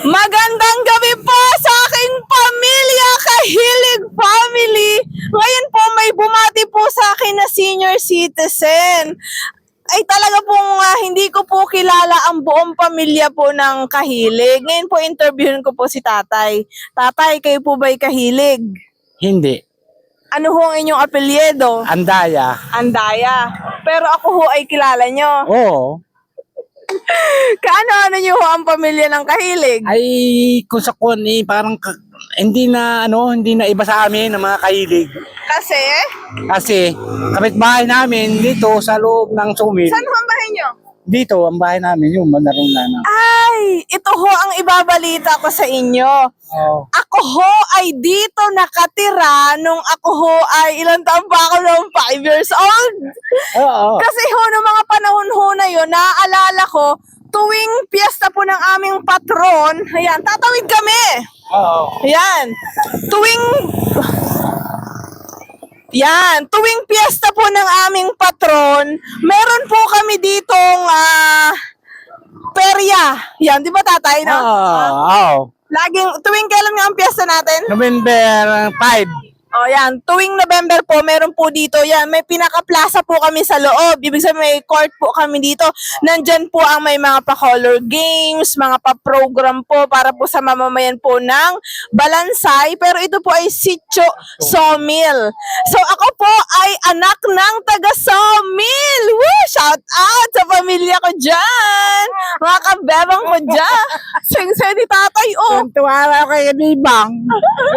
Magandang gabi po sa aking pamilya, Kahilig Family. Ngayon po may bumati po sa akin na senior citizen. Ay talaga pong hindi ko po kilala ang buong pamilya po ng Kahilig. Ngayon po interviewin ko po si tatay. Tatay, kayo po ba'y Kahilig? Hindi. Ano ho ang inyong apelyido? Andaya. Andaya. Pero ako ho ay kilala nyo. Oo. Kaano-ano nyo ho ang pamilya ng Kahilig? Ay, kung sa kuwan parang hindi na iba sa amin ng mga kahilig. Kasi, Kasi kapitbahay namin dito sa loob ng sumil. saan ho ang bahay nyo? Dito ang bahay namin, yung manarong na. Ay, ito ho ang ibabalita ko sa inyo. Oo. Ako ho ay dito nakatira nung ako ho ay ilang taon pa ako noong 5 years old. Oo. Kasi ho, noong mga panahon ho na yun, naaalala ko, tuwing piyesta po ng aming patron, ayan, tatawid kami. Oo. Ayan, tuwing piyesta po ng aming patron, meron po kami ditong perya. Yan, di ba tatay, no? Oo. Tuwing kailan nga ang piyesta natin? November 5. O yan, tuwing November po, meron po dito, yan, may pinaka-plaza po kami sa loob. Ibig sabihin may court po kami dito. Nandyan po ang may mga pa-color games, mga pa-program po para po sa mamamayan po ng Balansay. Pero ito po ay Sitio Sawmill. So ako po ay anak ng taga Sawmill. Woo! Shout out sa pamilya ko dyan. Mga kabebang ko dyan. Sing-sing ni tatay, oh. Tuwara ko kay Bibang.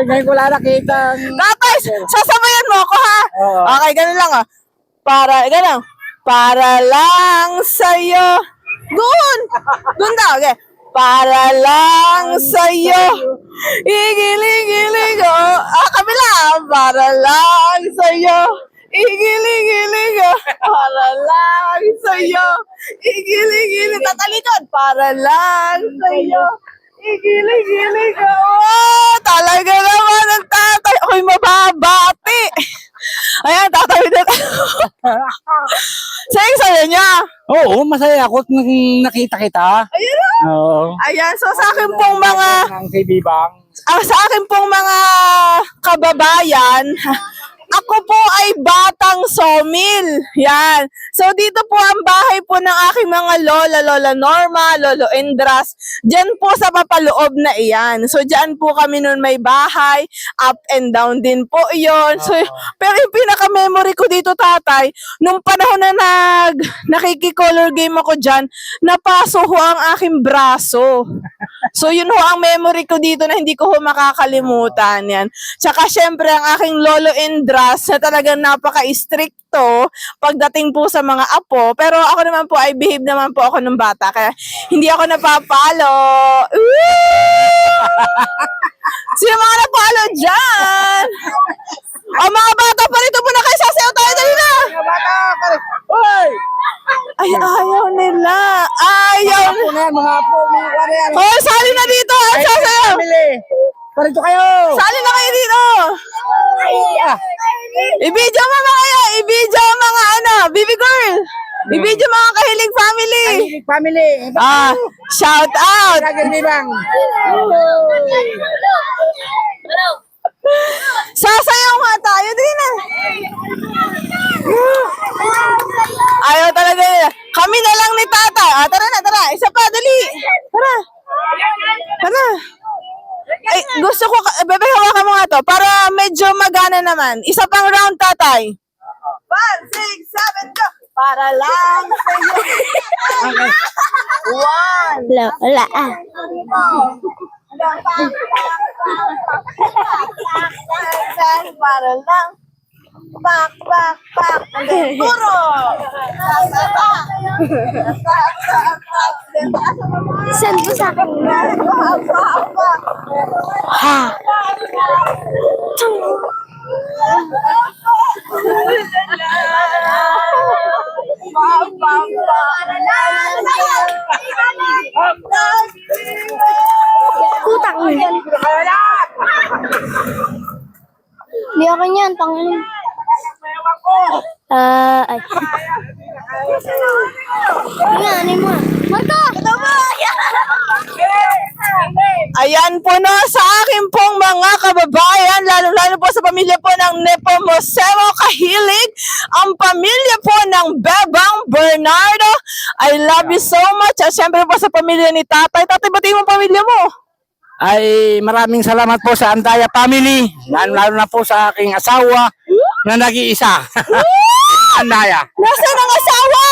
Ngayon ko lang nakita. Tatay, sasabayan mo ako ha. Oo. Okay, ganun lang ah. Ganun. Para lang sa'yo. Doon daw, okay. Para lang sa'yo. Igiling-giling oh. Kabila. Para lang sa'yo. Igiling-giling oh. Para lang sa'yo. Igiling-giling. Tatalikod. Para lang sa'yo. Igiling-giling oh. Oh, talaga naman ang tatay. Ako'y mababati. Ayan, tatawid na tayo. Saya niya. Oo, masaya ako nung nakita kita. Ayan na. Oo. Ayan, so sa akin pong Ng kay Bibang. sa akin pong mga kababayan, ako po ay batang Sawmill. Yan. So dito po ang bahay po ng aking mga Lola Norma, Lolo Endras. Diyan po sa papaloob na iyan. So diyan po kami noon may bahay, up and down din po iyon. So, pero yung pinaka-memory ko dito tatay, nung panahon na nakiki-color game ako diyan, napaso ho ang aking braso. So yun ho ang memory ko dito na hindi ko ho makakalimutan yan. Tsaka syempre ang aking Lolo Endras na talagang napaka-stricto pagdating po sa mga apo. Pero ako naman po ay behave naman po ako ng bata. Kaya hindi ako napapalo. Sino mga napalo dyan? O mga bata pa rito muna kayo, sasayaw tayo, dali na! Hoy! Ay, ayaw nila. Ayaw nila. Mga apo, mga karera. Oh, sali na dito. Ay, sasayaw. Parito kayo! Sali na kayo dito. I-video mo mga i-video mga baby girl. I-video mga Kahilig Family. Family! Shout out. Kagad Bibang! Sasayaw nga tayo din na. Ayaw talaga nila. Kami na lang ni tata. Tara na, tara. Isa pa, dali. Tara. Tara. Ay, gusto ko, bebe, hawakan mo nga to para medyo magana naman. Isa pang round, tatay. 1, 6, 7, go! Para lang sa'yo. Wala. Para lang. Pak. Puro. Send mo sa akin. Ha? Putang. Di ako niyan, tangin. Ay. Nga, ano mo? Marco! Ito mo! Ayan po no, sa akin pong mga kababayan, lalo-lalo po sa pamilya po ng Nepomuceno Kahilig, ang pamilya po ng Bebang Bernardo, I love you so much. At syempre po sa pamilya ni Tatay. Tatay, batiin mo ang pamilya mo. Ay maraming salamat po sa Andaya family, lalo na po sa aking asawa na nag-iisa. Andaya. Nasaan ang asawa?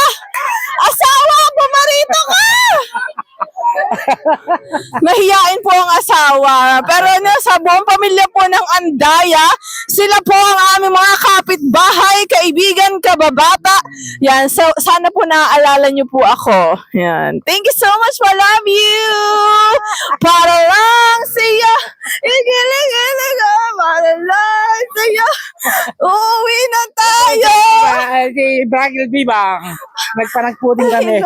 Asawa, pumarito ka! Mahiyain po ang asawa. Pero sa buong pamilya po ng Andaya, sila po ang aming mga kapitbahay, kaibigan, kababata. Yan, so sana po naaalala niyo po ako. Yan. Thank you so much, I love you! Para lang siya, igiling-giling ka, para lang siya, uuwi na tayo! Si Bragil Bibang, nagpanagputin kami.